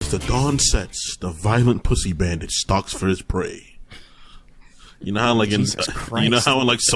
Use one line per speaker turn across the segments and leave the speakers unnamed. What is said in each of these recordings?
As the dawn sets, the violent pussy bandit stalks for his prey. You know how like in Soul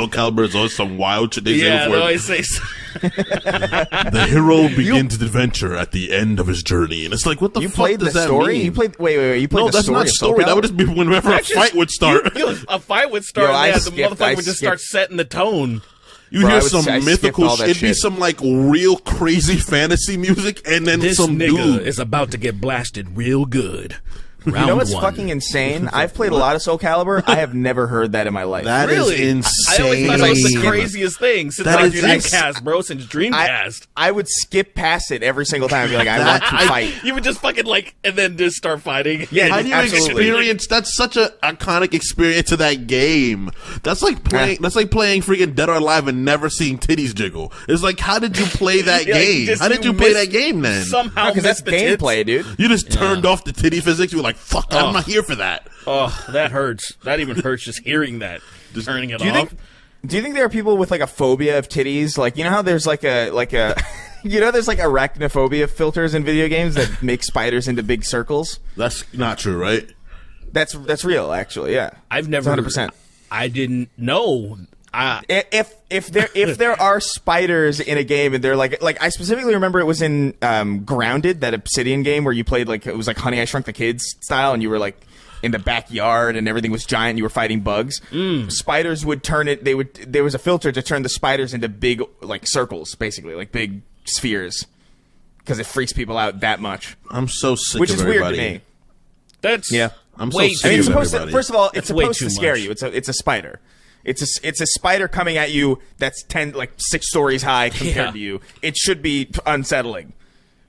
Calibur there's always some wild shit they say before.
I say so.
The hero begins his adventure at the end of his journey, and it's like, what the fuck does that mean?
You played wait. You played the story?
No, that's not story. That would just be whenever a fight would start.
A fight would start. The motherfucker would just start setting the tone.
You hear some mythical shit. It'd be some like real crazy fantasy music, and then
this
some
nigga
dude
is about to get blasted real good.
You know what's fucking insane? I've played a lot of Soul Calibur. I have never heard that in my life.
That is insane.
I always thought that was the craziest thing since Dreamcast, bro. Since Dreamcast,
I would skip past it every single time and be like, I want to fight.
You would just fucking and then just start fighting.
Yeah,
how do you experience? That's such an iconic experience of that game. That's like playing. That's like playing freaking Dead or Alive and never seeing titties jiggle. It's like, how did you play that game? How did you play that game then?
Somehow,
because that's gameplay, dude.
You just turned off the titty physics. You were like, fuck, I'm not here for that.
Oh, that hurts. That even hurts just hearing that. Just turning it off.
Do you think there are people with like a phobia of titties? Like, you know how there's like a you know, there's like arachnophobia filters in video games that make spiders into big circles?
That's not true, right?
That's real, actually. Yeah,
I've never
100%.
I didn't know.
If there are spiders in a game and they're like I specifically remember it was in Grounded, that Obsidian game where you played like, it was like Honey I Shrunk the Kids style, and you were like in the backyard and everything was giant, you were fighting bugs. Spiders would turn it, there was a filter to turn the spiders into big like circles, basically like big spheres, because it freaks people out that much.
I'm so sick
which
of
is
everybody.
weird to me.
That's
I'm so sick of everybody.
First of all, it's supposed to scare you. It's a spider. It's a spider coming at you that's 6 stories high compared to you. It should be unsettling.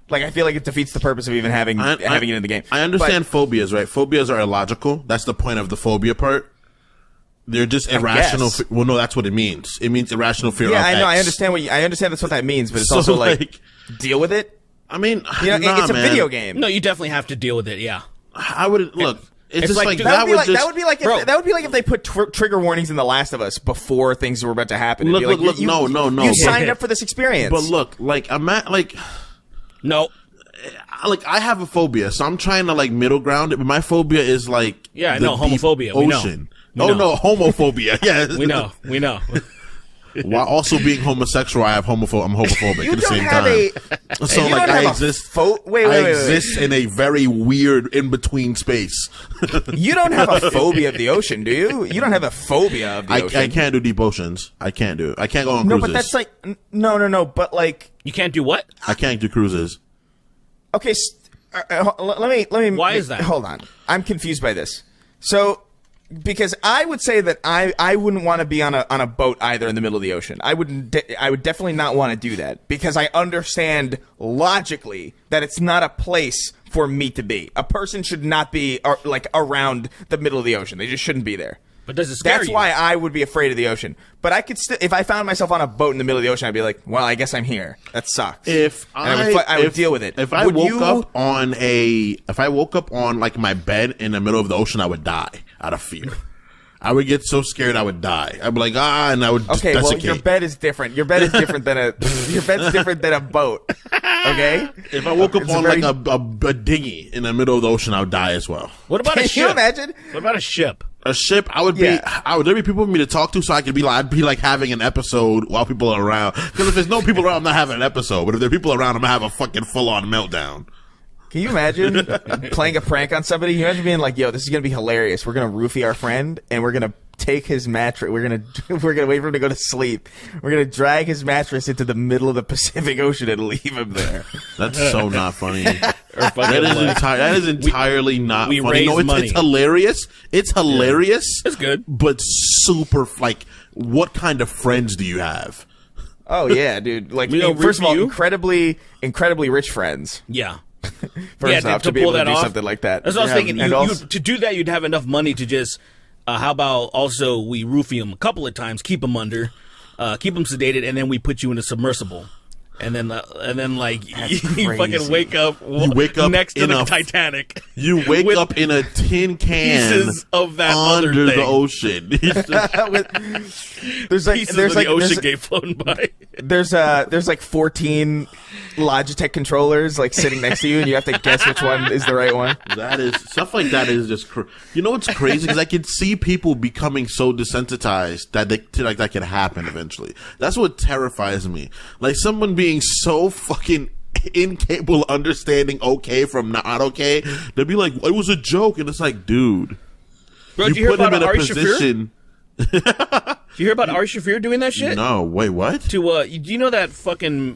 Like, I feel like it defeats the purpose of even having it in the game.
I understand phobias, right? Phobias are illogical. That's the point of the phobia part. They're just irrational. Well, no, that's what it means. It means irrational fear.
Yeah,
of
I know.
X.
I understand that's what that means, but it's also like deal with it.
I mean,
it's a video game.
No, you definitely have to deal with it. Yeah,
I would look. It's just like
that would be like if they put trigger warnings in The Last of Us before things were about to happen.
Look, no.
You signed up for this experience.
But look, like I'm at
no.
Like, I have a phobia, so I'm trying to like middle ground it, but my phobia is like
homophobia.
Ocean. No, homophobia. Yeah,
we know.
While also being homosexual, I'm homophobic at the same time. So like I exist. I exist in a very weird in between space.
You don't have a phobia of the ocean, do you? You don't have a phobia of the ocean.
I can't do deep oceans. I can't go on cruises.
No, but that's like no. But like,
you can't do what?
I can't do cruises.
Okay, let me.
Why is that?
Hold on, I'm confused by this. So. Because I would say that I wouldn't want to be on a boat either in the middle of the ocean. I would definitely not want to do that, because I understand logically that it's not a place for me to be. A person should not be like around the middle of the ocean. They just shouldn't be there.
But does it scare you?
That's why I would be afraid of the ocean. But I could still, if I found myself on a boat in the middle of the ocean, I'd be like, well, I guess I'm here. That sucks. I would deal with it.
If I woke up on like my bed in the middle of the ocean, I would die out of fear. I would get so scared I would die. I'd be like, and I would just desiccate.
Well, your bed is different. Your bed is different than a boat. Okay?
If I woke up on like a dinghy in the middle of the ocean, I would die as well.
What about a ship?
Can you imagine?
What about a ship?
A ship, there'd be people for me to talk to, so I could be like, I'd be like having an episode while people are around. Because if there's no people around, I'm not having an episode. But if there are people around, I'm gonna have a fucking full-on meltdown.
Can you imagine playing a prank on somebody? Can you imagine being like, yo, this is gonna be hilarious. We're gonna roofie our friend, and we're gonna take his mattress. We're gonna wait for him to go to sleep. We're gonna drag his mattress into the middle of the Pacific Ocean and leave him there.
That's so not funny. That is entirely not funny.
Raise money.
It's hilarious. It's hilarious.
It's good,
but super. Like, what kind of friends do you have?
Oh yeah, dude. Like, first of all, incredibly rich friends.
Yeah.
First off, to be able to do something like that.
That's what I was thinking. To do that, you'd have enough money to just. How about also we roofie him a couple of times, keep him under, keep him sedated, and then we put you in a submersible. And then like you
crazy.
fucking wake up next to the Titanic.
You wake up in a tin can
pieces of that
under
other thing.
the ocean.
There's like
Pieces
there's
of
like
the ocean
there's,
gate floating by.
there's like 14 Logitech controllers like sitting next to you, and you have to guess which one is the right one.
That is stuff like that is just you know what's crazy because I can see people becoming so desensitized that that can happen eventually. That's what terrifies me. Like someone being so fucking incapable of understanding okay from not okay. They'll be like, "It was a joke," and it's like, dude,
Bro, did you hear about Ari Shaffir?
Did
you hear about Ari Shaffir doing that shit?
No, wait, what?
Do you know that fucking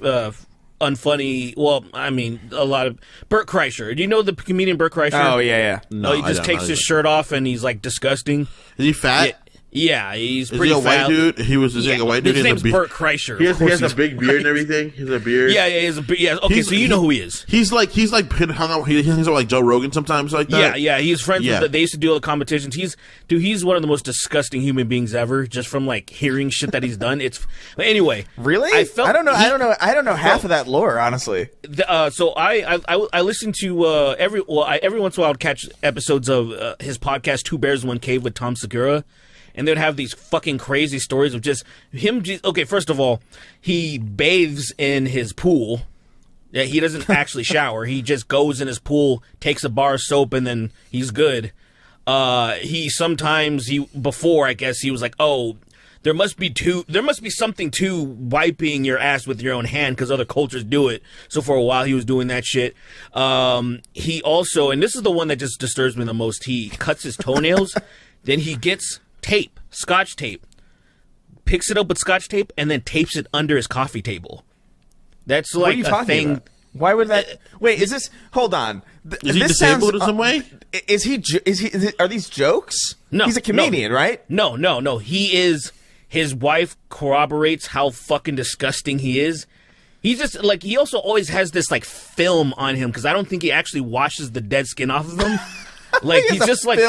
unfunny? Well, I mean, a lot of Bert Kreischer. Do you know the comedian Bert Kreischer?
Oh yeah.
No,
he just takes his shirt off and he's like disgusting.
Is he fat?
Yeah, he's
Is
pretty
he a
fat.
white dude? He was like a white dude.
His name's Bert Kreischer.
He has a big beard and everything. He has a beard.
Yeah, he has a beard. Yeah, okay, so you know who he is.
He's like hung out. He hangs out with like Joe Rogan sometimes like that.
Yeah. He's friends with. They used to do all the competitions. He's one of the most disgusting human beings ever. Just from like hearing shit that he's done. Anyway.
Really? I don't know half of that lore, honestly.
So I listen to every once in a while I'd catch episodes of his podcast Two Bears One Cave with Tom Segura. And they'd have these fucking crazy stories of just him. Okay, first of all, he bathes in his pool. Yeah, he doesn't actually shower. He just goes in his pool, takes a bar of soap, and then he's good. Before I guess he was like, oh, there must be something to wiping your ass with your own hand because other cultures do it. So for a while he was doing that shit. He also, and this is the one that just disturbs me the most. He cuts his toenails, then he gets scotch tape, picks it up with scotch tape, and then tapes it under his coffee table. That's like a thing.
About? Why would that? Wait, is this? Hold on.
Is he disabled in some way?
Are these jokes?
No,
he's a comedian, right?
No. He is. His wife corroborates how fucking disgusting he is. He's just like he also always has this like film on him because I don't think he actually washes the dead skin off of him. Like he's just like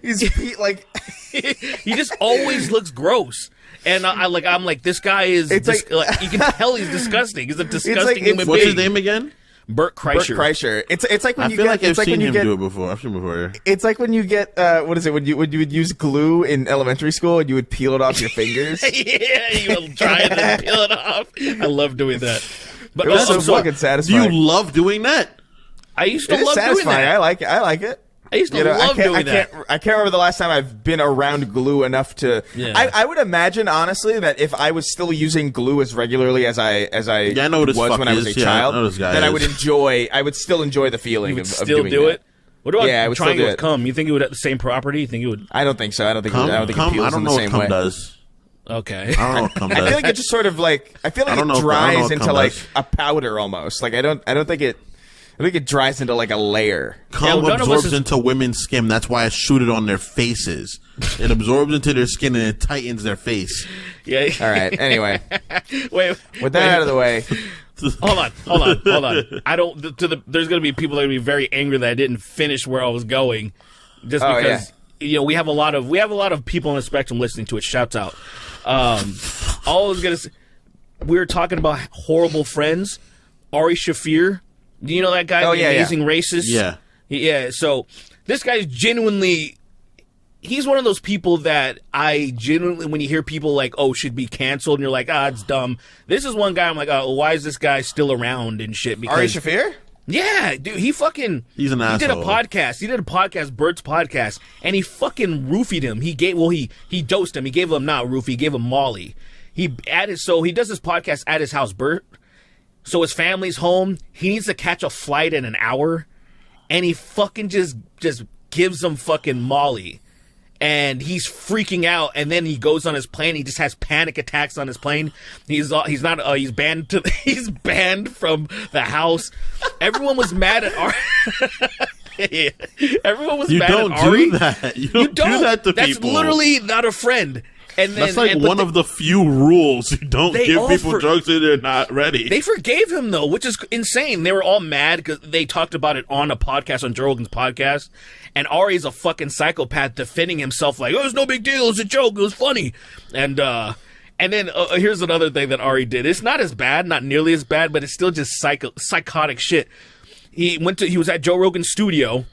he's like
he just always looks gross, and I'm like this guy is. It's like you can tell he's disgusting. He's a disgusting human being.
What's his name again?
Bert Kreischer.
Bert Kreischer. It's like when you
feel
get.
Like I've seen him do it before. I've seen it before.
It's like when you get what is it? When you would use glue in elementary school and you would peel it off your fingers.
Yeah, you will try and then peel it off. I love doing that. But
it was so fucking satisfying.
Do you love doing that?
I used to love doing that.
I like it.
I used to love doing that.
I can't remember the last time I've been around glue enough to. Yeah. I would imagine honestly that if I was still using glue as regularly as I was when I was a child, then I would still enjoy the feeling of doing it.
What about trying it with cum? You think it would have the same property? You think it would?
I don't think so. I don't think it peels in the same way.
Does.
Okay.
I don't know what cum does.
I feel like it just sort of like it dries into like a powder almost. Like I don't think it dries into like a layer.
Cum absorbs into women's skin. That's why I shoot it on their faces. It absorbs into their skin and it tightens their face.
Yeah.
All right. Anyway. With that out of the way.
Hold on. I don't. There's going to be people that are going to be very angry that I didn't finish where I was going, just because we have a lot of people on the spectrum listening to it. Shouts out. All I was going to say, we were talking about horrible friends. Ari Shaffir. Do you know that guy? Amazing Racist?
Yeah.
Yeah. So this guy's genuinely. He's one of those people that I genuinely, when you hear people like, oh, should be canceled, and you're like, it's dumb. This is one guy I'm like, why is this guy still around and shit? Because,
Ari Shaffir?
Yeah, dude, he's an asshole. He did a podcast, Bert's podcast, and he fucking roofied him. He dosed him. He gave him, not roofie, he gave him Molly. He does his podcast at his house, Bert. So his family's home. He needs to catch a flight in an hour, and he fucking just gives him fucking Molly. And he's freaking out, and then he goes on his plane. He just has panic attacks on his plane. He's banned from the house. Everyone was mad at Ari. Everyone was mad at Ari.
You don't do that. You don't do that to people.
That's literally not a friend. And then,
that's one of the few rules. You don't give people drugs if they're not ready.
They forgave him, though, which is insane. They were all mad because they talked about it on a podcast, on Joe Rogan's podcast. And Ari's a fucking psychopath defending himself like, it was no big deal. It was a joke. It was funny. And And then here's another thing that Ari did. It's not as bad, not nearly as bad, but it's still just psychotic shit. He was at Joe Rogan's studio,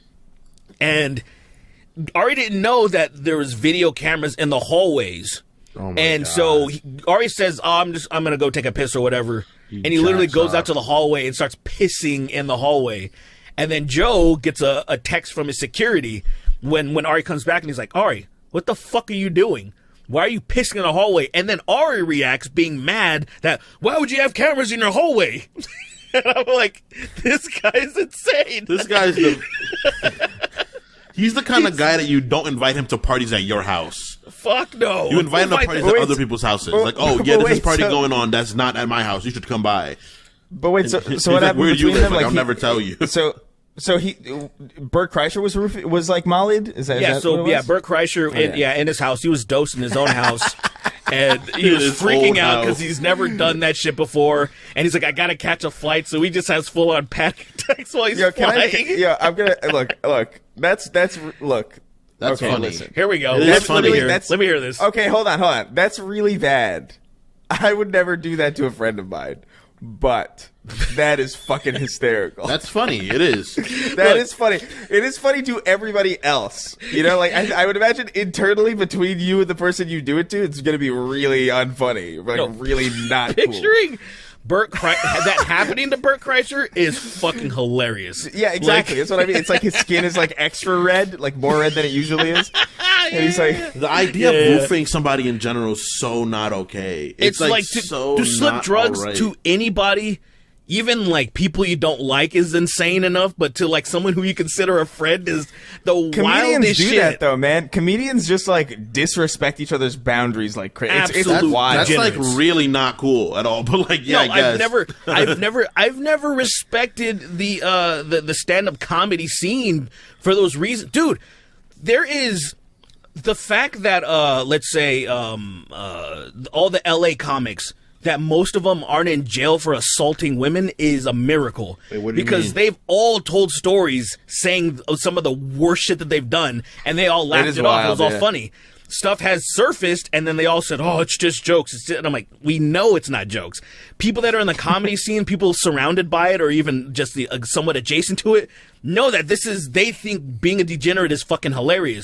and Ari didn't know that there was video cameras in the hallways.
Oh my
and
God.
So Ari says, I'm gonna go take a piss or whatever. And he literally goes out to the hallway and starts pissing in the hallway. And then Joe gets a text from his security when Ari comes back, and he's like, Ari, what the fuck are you doing? Why are you pissing in the hallway? And then Ari reacts being mad that, why would you have cameras in your hallway? And I'm like, this guy's insane.
This guy's he's the kind of guy that you don't invite him to parties at your house.
Fuck no.
You invite him to parties at other people's houses. Like, oh, yeah, there's this party going on that's not at my house. You should come by.
But wait, so what
like,
happened
where you
between
live?
them?
Like,
Like,
I'll never tell you.
So Bert Kreischer was like mollied? Is that what it was?
Bert Kreischer, in his house. He was dosed in his own house. And he was freaking out because he's never done that shit before. And he's like, I gotta catch a flight. So he just has full on panic attacks while he's flying.
I'm gonna look. That's
That's
okay,
funny.
listen.
Here we go.
That's funny.
Let me hear this.
Okay, hold on. That's really bad. I would never do that to a friend of mine. But that is fucking hysterical.
That's funny. It is.
That is funny. It is funny to everybody else. You know, like I would imagine internally between you and the person you do it to, it's going to be really unfunny, like really not
picturing that happening to Bert Kreischer is fucking hilarious.
Yeah, exactly. That's what I mean. It's like his skin is like extra red, like more red than it usually is. And he's like,
the idea of roofing somebody in general is so not okay.
It's like to slip drugs to anybody, even like people you don't like, is insane enough. But to like someone who you consider a friend is the wildest shit.
Comedians do that though, man. Comedians just like disrespect each other's boundaries like crazy. It's wild.
That's like really not cool at all. But like, yeah, I guess.
I've never respected the stand-up comedy scene for those reasons, dude. There is. The fact that, let's say, all the LA comics, that most of them aren't in jail for assaulting women is a miracle.
Wait, what do you
because
mean?
they've all told stories saying some of the worst shit that they've done, and they all laughed it off. It was all funny. Stuff has surfaced, and then they all said, oh, it's just jokes. And I'm like, we know it's not jokes. People that are in the comedy scene, people surrounded by it, or even just somewhat adjacent to it, know that they think being a degenerate is fucking hilarious.